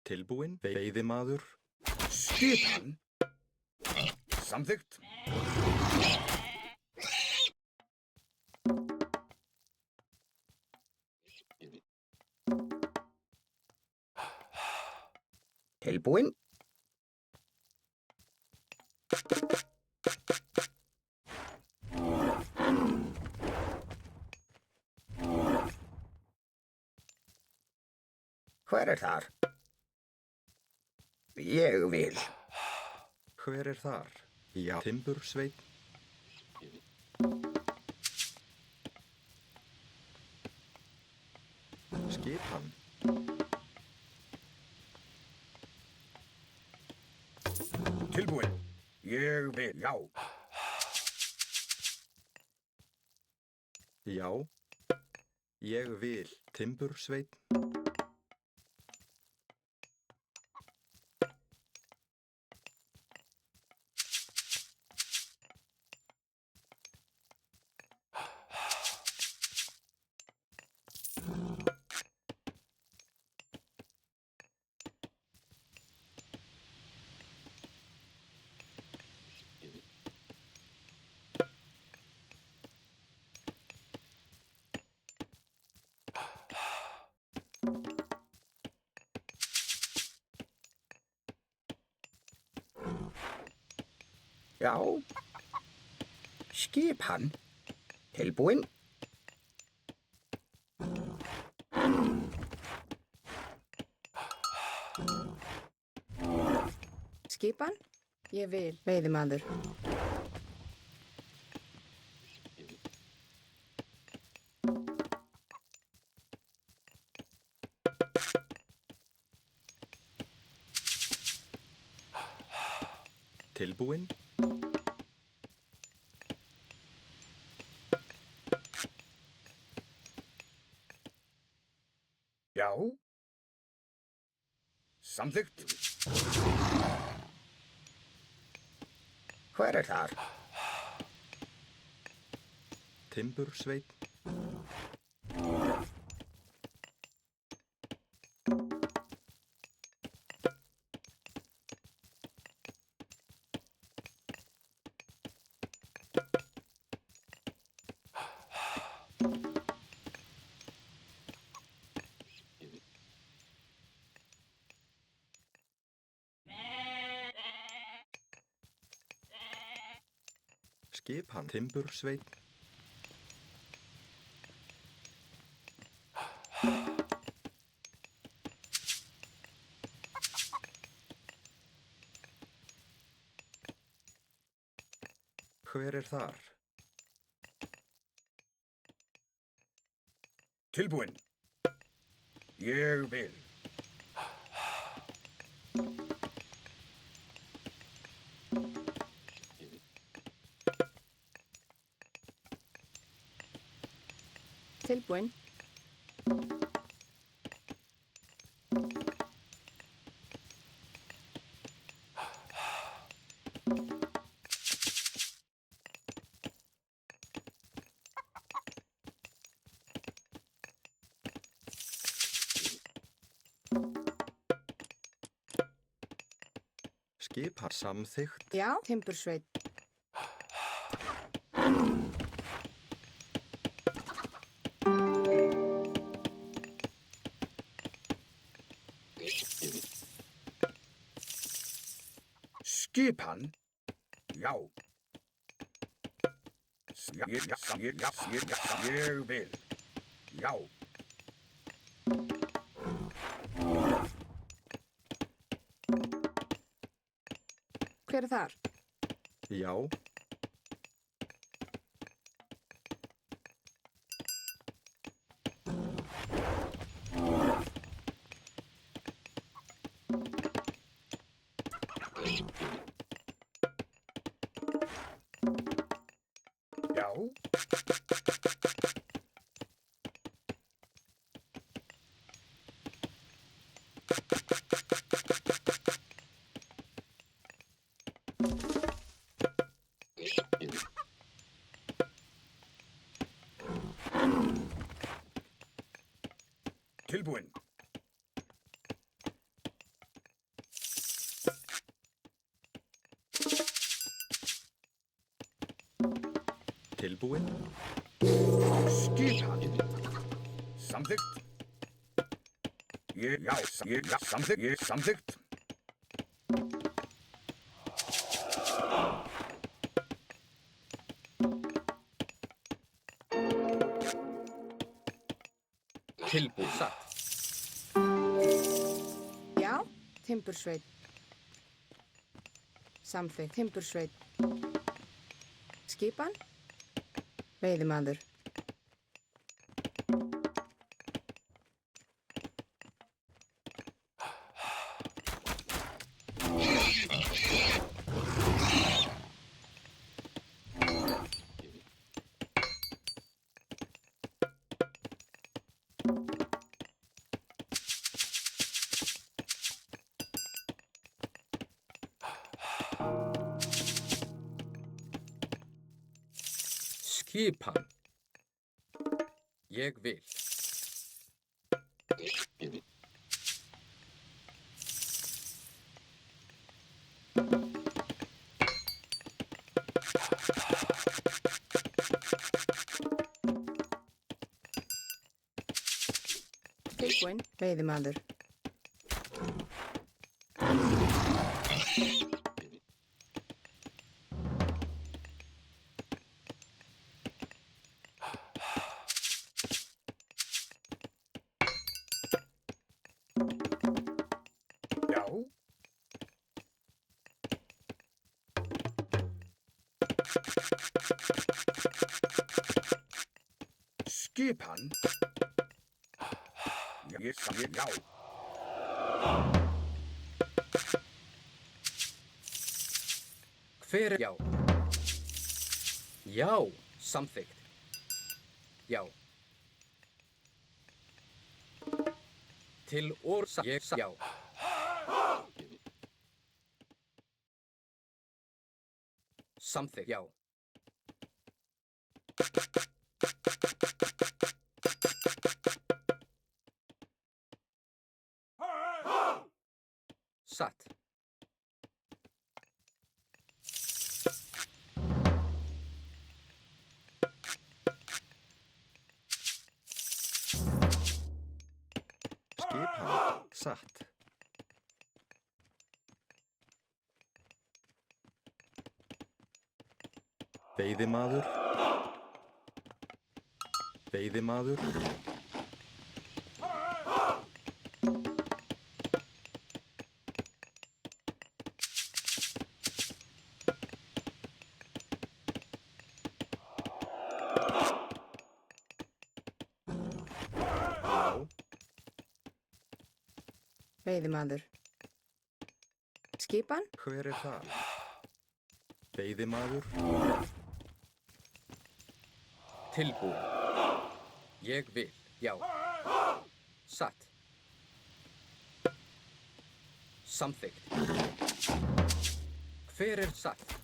Tilbúinn, veiðimaður. Skipan. Samþykkt. Tilbúinn. Hver er þar? Ég vil. Hver er þar? Já, timbursveinn. Skipan. Tilbúinn. Ég vil, já. Já. Ég vil, timbursveinn. Já. Skipan. Tilbúinn. Skipan? Ég vil, veiðimaður. Tilbúinn. Já. Samþykkt. Hver er þar? Timbursveinn. Skipan. Timbursveinn. Hver er þar? Tilbúinn. Ég vil. Tilbúinn. Skipan. Samþykkt. Já, timbursveinn. Skipan. Já. Ég vil. Já. Hver er þar? Já. Já. Tilbúinn. Tilbúin. Skipan. Samþykkt. Já, samþykkt. Samþykkt. Tilbúin. Satt. Já, timbursveit. Samþykkt, timbursveit. Skipan, veiðimaður. Skipan. Ég vil. Tilbúin, veiðimaður. Já. Skipan. Já. Hver er já? Já, samþykkt. Já. Til orð ég já. Samþykkt, já. Satt. Skipan. Satt. Veiðimaður. Veiðimaður. Veiðimaður. Skipan, Hver er það? Veiðimaður. Tilbúin. Ég vil, já. Satt. Samþykkt. Hver er satt?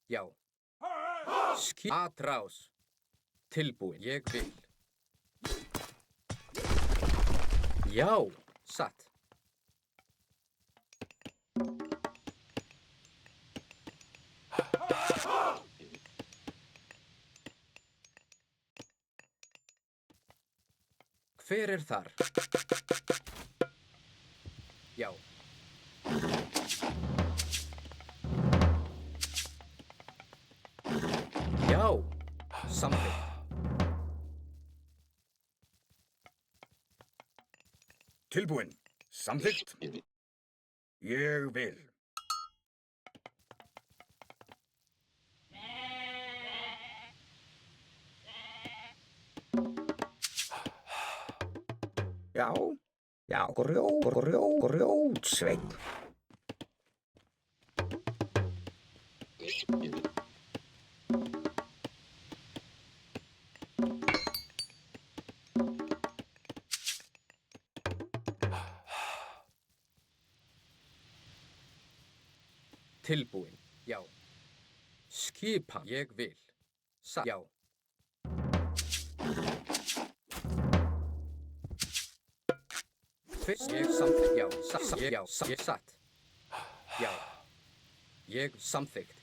Já. Atrás. Tilbúin. Ég vil. Já, satt. Hver er þar? Já. Já, samþykkt. Tilbúin. Samþykkt. Ég vil. Já. Já, grjótsveinn. Tilbúin, já. Skipan, ég vil. Já. Fyrst ég samþykkt, já. Ég satt. Já. Ég samþykkt.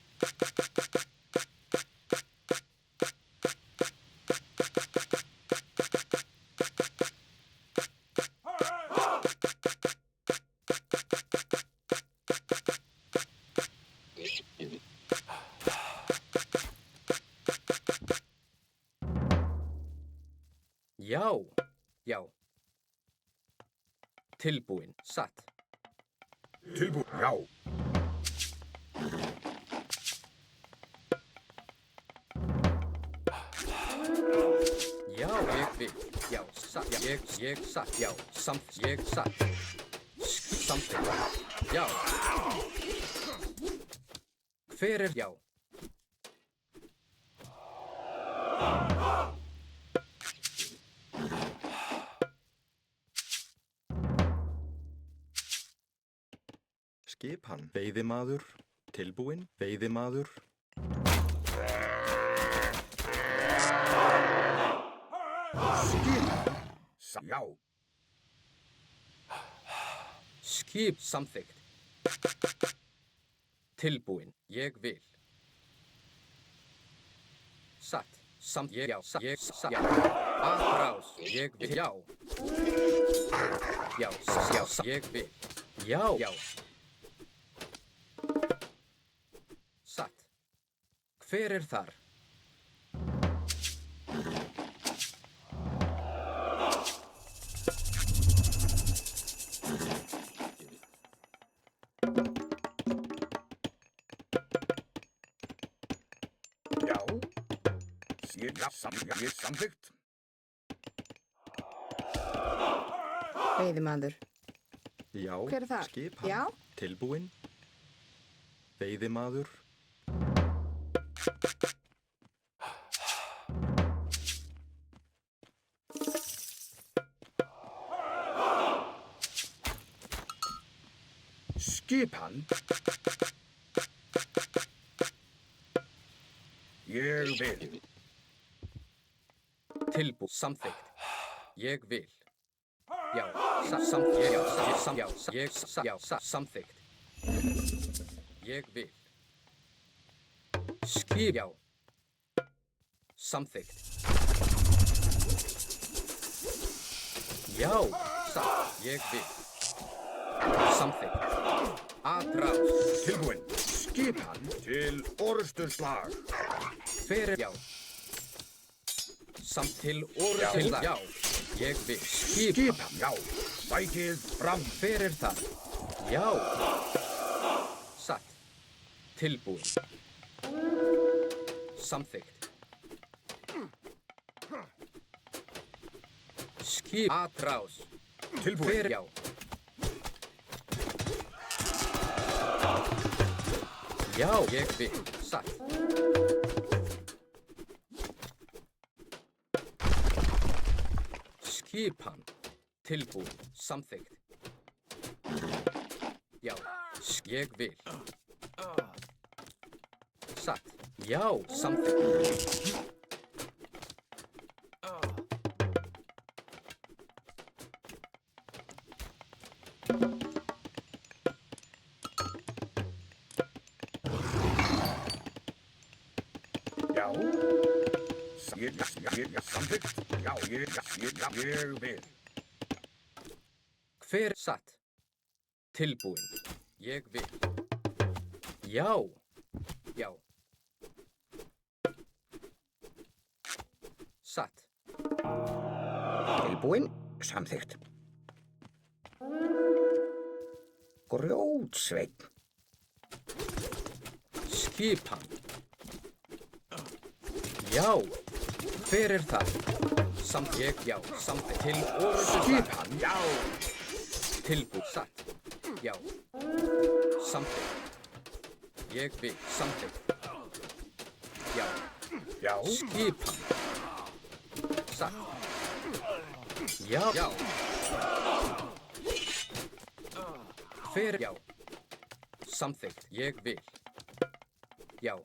Já, já. Tilbúin, satt. Tilbúin, já. Já, ég vil. Já, satt. Ég satt. Já, ég satt. Samþykkt. Já. Hver er já? Skipan. Veiðimaður. Tilbúin. Veiðimaður. Já. Skip samþykkt. Tilbúin. Ég vil. Satt. Ég já. Ég satt. Já. Aðrás. Ég vil. Já. Já. Já. Ég vil. Já. Já. Satt. Hver er þar? Já. Ég samþykkt. Veiðimaður. Já. Hver er þar? Skipan. Já. Tilbúin. Veiðimaður. Skipan. Ég vil. Tilbúin. Samþykkt. Ég vil. Já. Samþykkt. Já. Samþykkt. Ég vil. Skip. Já. Samþykkt. Já. Satt. Ég vil. Samþykkt. Aðrás. Tilbúin. Skipan til orðsturslag. Hver er já? Samt til orðslag. Já. Ég vil. Skipan. Já. Sækið fram. Hver er það? Já. Satt. Tilbúin. Samþykkt. Skip. Aðrás. Tilbúin. Hver já? Já, ég vil. Satt. Skipan. Tilbúin. Samþykkt. Já. Ég vil. Satt. Já, samþykkt. Já. Ég samþykkt. Já, ég vil. Hver satt? Tilbúin. Ég vil. Já. Já. Satt. Tilbúin. Samþykkt. Grjótsveinn. Skipan. Já. Hver er það? Ég, já. Samþykkt. Til orðslag. Skipan. Já. Tilbúin. Satt. Já. Samþykkt. Ég vil. Samþykkt. Já. Já. Skipan. Satt. Já. Já. Hver já. Samþykkt. Ég vil. Já.